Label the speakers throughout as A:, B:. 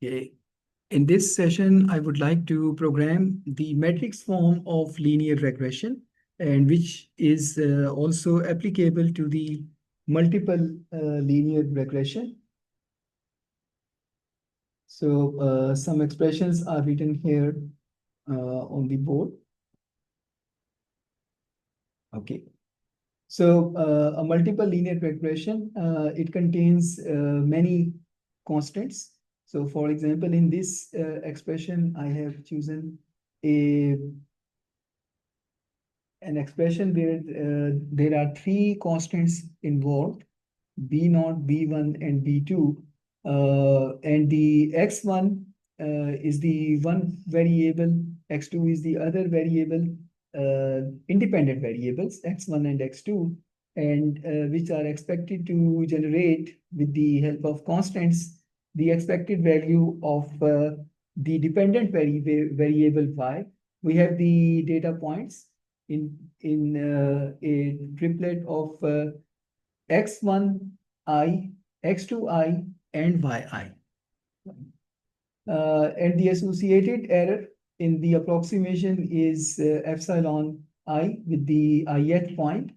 A: Okay. In this session, I would like to program the matrix form of linear regression, and which is also applicable to the multiple linear regression. So some expressions are written here on the board. Okay. So a multiple linear regression, it contains many constants. So for example, in this expression, I have chosen a an expression where there are three constants involved: b0, b1, and b2. And the x1 is the one variable, x2 is the other variable, independent variables, x1 and x2, and which are expected to generate, with the help of constants, the expected value of the dependent variable y. We have the data points in a triplet of x1i, x2i, and yi. And the associated error in the approximation is epsilon I with the ith point.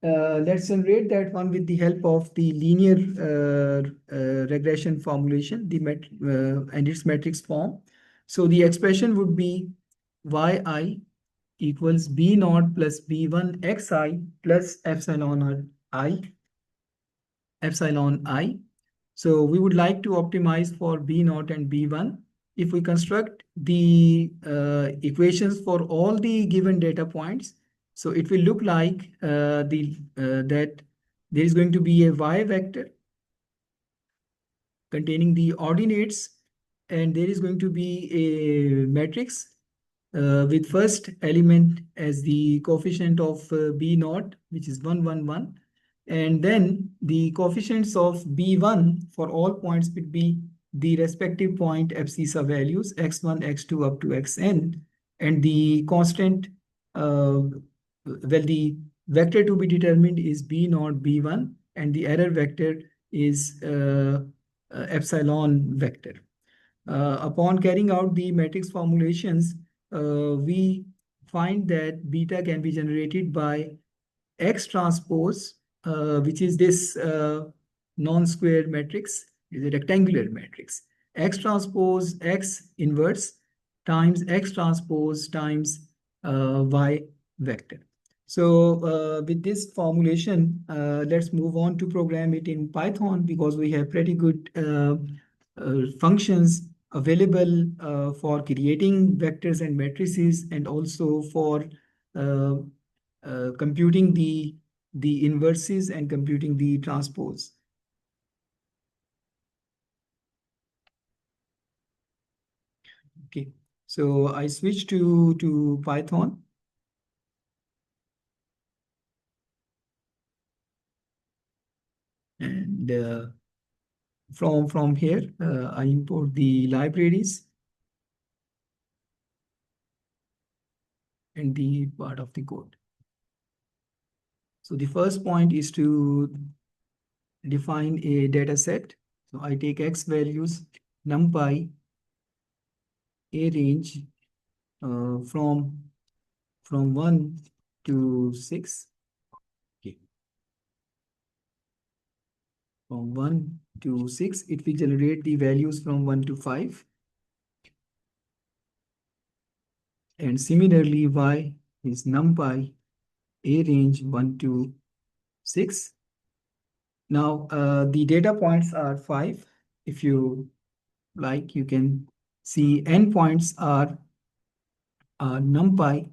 A: Let's generate that one with the help of the linear regression formulation, and its matrix form. So the expression would be yi equals b naught plus b1 xi plus epsilon I. So we would like to optimize for b naught and b1. If we construct the equations for all the given data points, so it will look like that there is going to be a y vector containing the ordinates, and there is going to be a matrix with first element as the coefficient of b naught, which is 1, 1, 1. And then the coefficients of b1 for all points would be the respective point abscissa values, x1, x2 up to xn. And the constant, the vector to be determined is b naught, b1, and the error vector is epsilon vector. Upon carrying out the matrix formulations, we find that beta can be generated by X transpose, which is this non-square matrix, is a rectangular matrix. X transpose X inverse times X transpose times Y vector. So with this formulation, let's move on to program it in Python, because we have pretty good functions available for creating vectors and matrices, and also for computing the inverses and computing the transpose. Okay, so I switch to Python. And from here, I import the libraries and the part of the code. So the first point is to define a data set. So I take x values, numpy, a range from 1 to 6. Okay. From 1 to 6, it will generate the values from 1 to 5. And similarly, y is numpy, a range 1 to 6. Now, the data points are 5. If you like, you can see endpoints are numpy,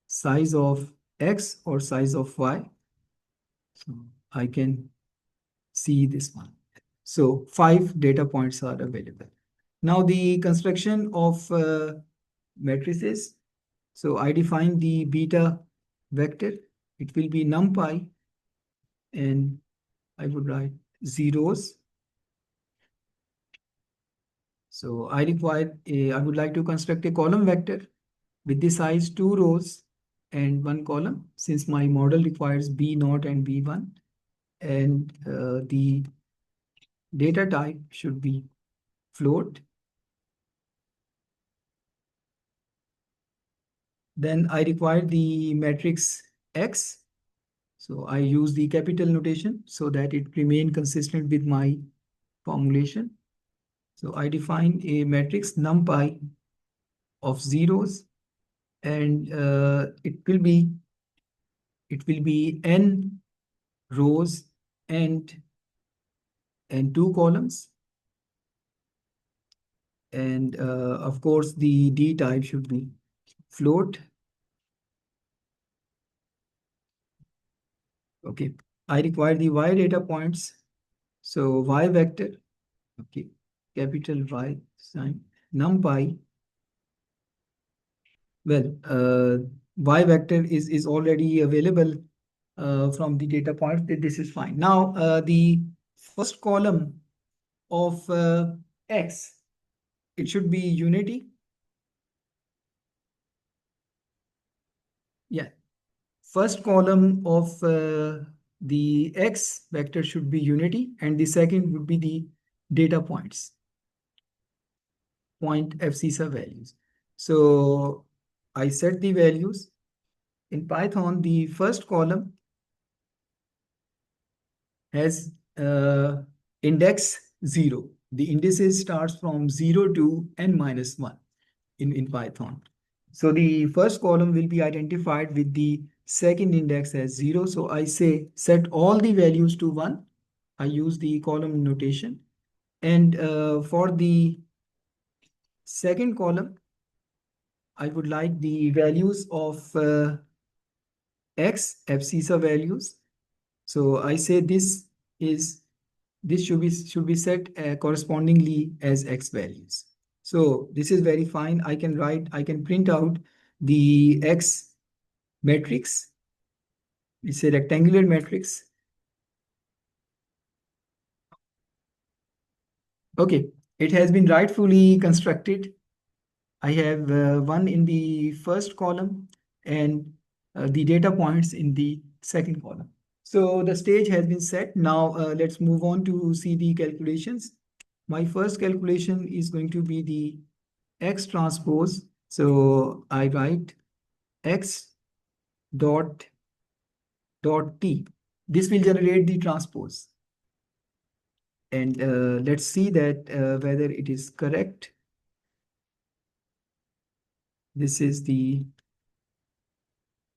A: size of x or size of y. So I can see this one. So 5 data points are available. Now the construction of matrices. So I define the beta vector. It will be numpy, and I would write zeros. So I would like to construct a column vector with the size 2 rows and 1 column, since my model requires b0 and b1. And the data type should be float. Then I require the matrix X. So I use the capital notation so that it remain consistent with my formulation. So I define a matrix numpy of zeros, and it will be n rows and two columns. And of course, the D type should be float. Okay, I require the Y data points. So Y vector, okay, capital Y sign, numpy. Well, Y vector is already available from the data point. This is fine. Now, the first column of X, it should be unity. Yeah, first column of the X vector should be unity, and the second would be the data points, point FCSA values. So I set the values. In Python, the first column has index 0. The indices starts from 0 to n minus 1 in Python. So the first column will be identified with the second index as 0. So I say set all the values to 1. I use the column notation. And for the second column, I would like the values of X, abscissa values. So I say this should be set correspondingly as X values. So this is very fine. I can print out the X matrix. It's a rectangular matrix. Okay, it has been rightfully constructed. I have 1 in the first column and the data points in the second column. So the stage has been set. Now let's move on to see the calculations. My first calculation is going to be the X transpose. So I write X dot T. This will generate the transpose. And let's see that whether it is correct. This is the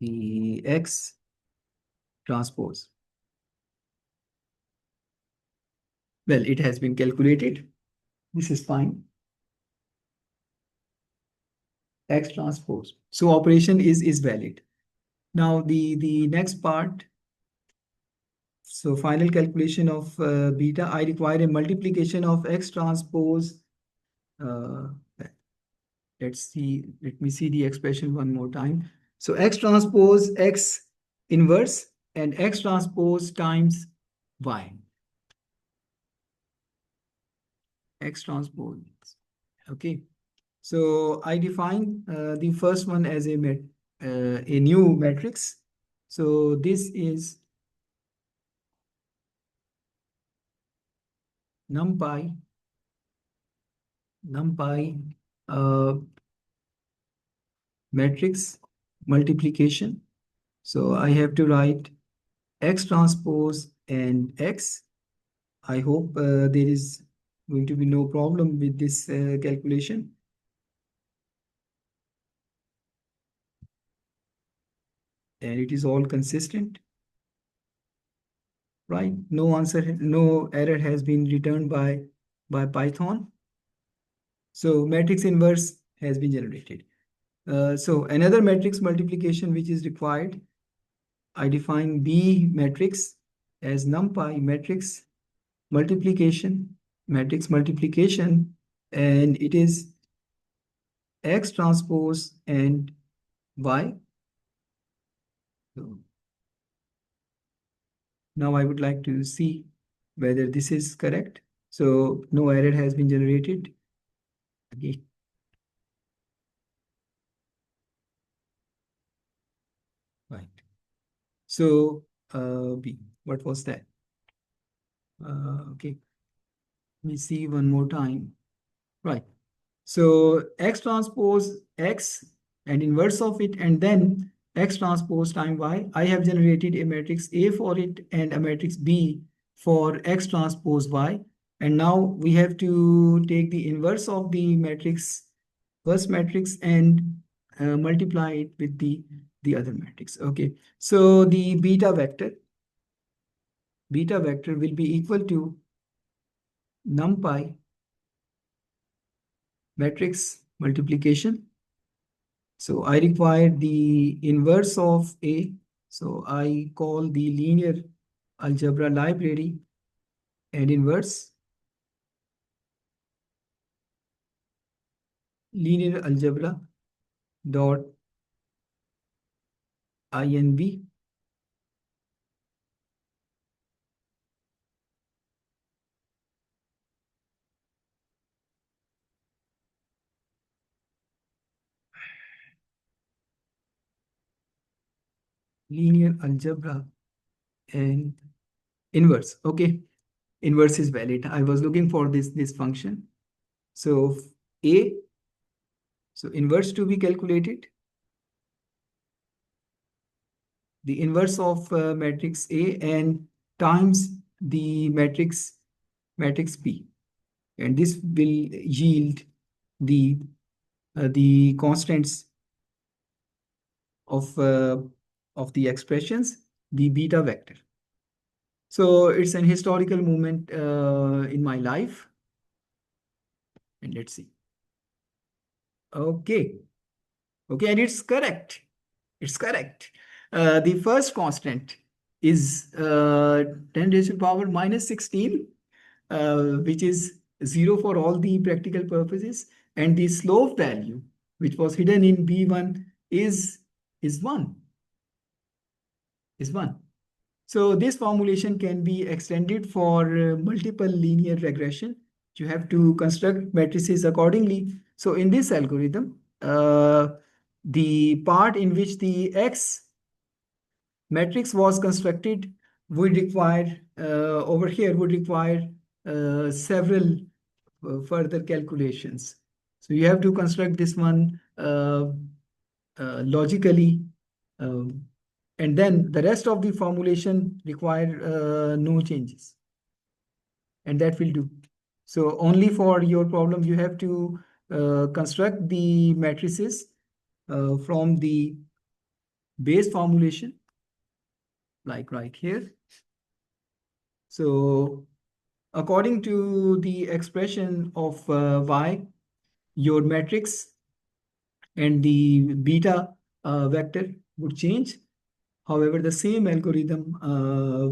A: X transpose. Well, it has been calculated. This is fine. X transpose. So operation is valid. Now the next part. So final calculation of beta, I require a multiplication of X transpose. Uh, let me see the expression one more time. So X transpose X inverse and X transpose times Y. X transpose. Okay. So I define the first one as a new matrix. So this is numpy uh, matrix multiplication. So I have to write X transpose and X. I hope there is going to be no problem with this calculation. And it is all consistent, right? No error has been returned by Python. So matrix inverse has been generated. So another matrix multiplication which is required, I define B matrix as numpy matrix multiplication, and it is X transpose and Y. So now I would like to see whether this is correct. So no error has been generated. Okay. Right. So B, what was that? Okay. Let me see one more time. Right. So X transpose X and inverse of it, and then X transpose time Y. I have generated a matrix A for it and a matrix B for X transpose Y. And now we have to take the inverse of the matrix, first matrix, and multiply it with the other matrix. Okay, so the beta vector will be equal to numpy matrix multiplication. So I require the inverse of A. So I call the linear algebra library and inverse linear algebra dot inv linear algebra and inverse. Okay, inverse is valid. I was looking for this function. So A, so inverse to be calculated. The inverse of matrix A and times the matrix P, and this will yield the constants of uh, of the expressions, the beta vector. So it's an historical moment in my life, and let's see. Okay, okay, and it's correct. It's correct. The first constant is 10 raised to the power minus 16, which is 0 for all the practical purposes. And the slope value, which was hidden in B1, is 1. Is 1. So this formulation can be extended for multiple linear regression. You have to construct matrices accordingly. So in this algorithm, the part in which the X matrix was constructed would require, over here, would require several further calculations. So you have to construct this one logically, um, and then the rest of the formulation require no changes, and that will do. So only for your problem, you have to construct the matrices from the base formulation, like right here. So according to the expression of y, your matrix and the beta vector would change. However, the same algorithm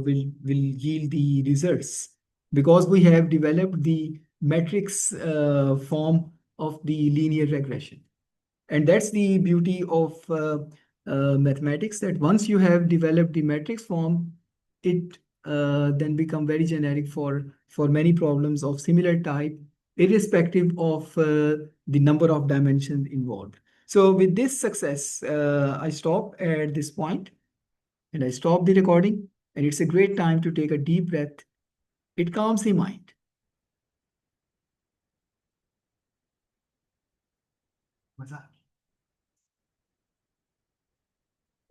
A: will yield the results because we have developed the matrix form of the linear regression. And that's the beauty of mathematics, that once you have developed the matrix form, it then become very generic for many problems of similar type, irrespective of the number of dimensions involved. So with this success, I stop at this point and I stop the recording. And it's a great time to take a deep breath. It calms the mind. मजा आ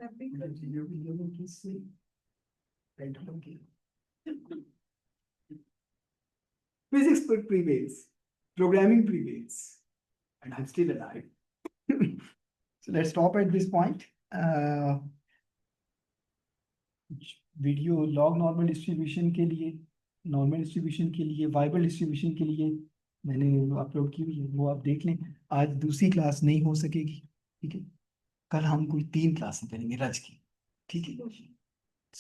A: गया। लोगों की sleep. Okay. Physics prevails, programming prevails, and I'm still alive. So let's stop at this point. Video log normal distribution के लिए, normal distribution के लिए, viable distribution के लिए मैंने अपलोड की हुई है, वो आप देख लें। आज दूसरी क्लास नहीं हो सकेगी, ठीक है। कल हम कोई 3 क्लासें करेंगे रज की, ठीक है,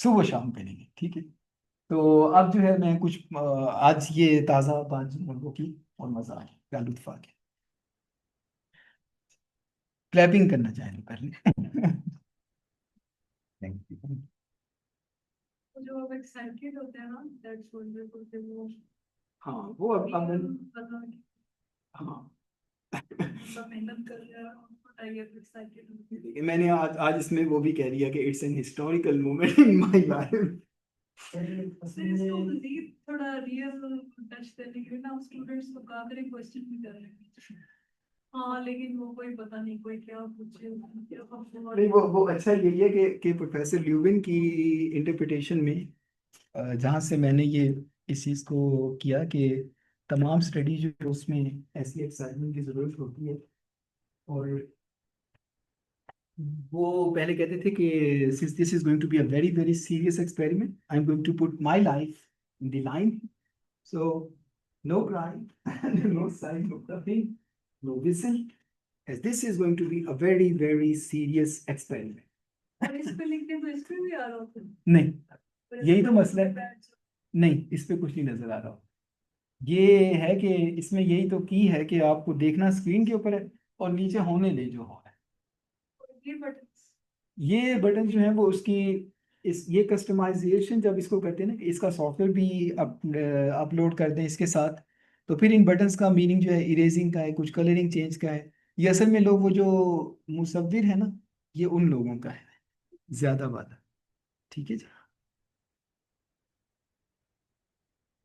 A: सुबह शाम करेंगे, ठीक है। तो अब जो है मैं कुछ आज ये ताज़ा बात लोगों की और मजा आ गया, लुत्फ आ गया। क्लैपिंग करना चाहे तो कर ले। Thank you. जो अब एक्साइटेड होते हैं ना, दैट्स वंडरफुल, वो हाँ वो अब हाँ सब मेहनत कर रहे हैं, बताइए एक्साइटेड। मैंने आज इसमें वो भी कह दिया कि it's an historical moment in my life. थोड़ा रियल टच करने के लिए ना, स्टूडेंट्स को काफी क्वेश्चन भी कर रहे हैं।
B: हाँ लेकिन वो कोई पता नहीं कोई क्या पूछे क्या
A: नहीं, वो अच्छा यही है कि प्रोफेसर ल्यूबिन की इंटरप्रिटेशन में जहाँ से मैंने ये इस चीज़ को किया कि तमाम स्टडी जो उसमें ऐसी एक्साइटमेंट की ज़रूरत होती है। और वो पहले कहते थे कि since this is going to be a very very serious experiment, I am going to put my life in the line. So no crime, no sign, no nothing, no whistle, as this is going to be a very very serious experiment.
B: और इस पे लिख के तो इस पे भी आ रहा होता
A: नहीं,
B: है
A: यही तो मसला है। नहीं, इस पे कुछ नहीं नजर आ रहा। ये है कि इसमें यही तो की है कि आपको देखना स्क्रीन के ऊपर है और नीचे होने दे जो हो है।
B: ये बटन
A: ये बटन जो है वो उसकी इस ये कस्टमाइजेशन जब इसको करते हैं ना कि इसका सॉफ्टवेयर भी अपलोड कर दें इसके साथ, तो फिर इन बटन्स का मीनिंग जो है इरेजिंग का है, कुछ कलरिंग चेंज का है। ये असल में लोग वो जो मुसव्विर है ना, ये उन लोगों का है ज्यादा वाला। ठीक है जी।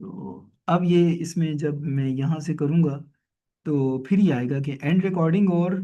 A: तो अब ये इसमें जब मैं यहाँ से करूँगा तो फिर ये आएगा कि एंड रिकॉर्डिंग और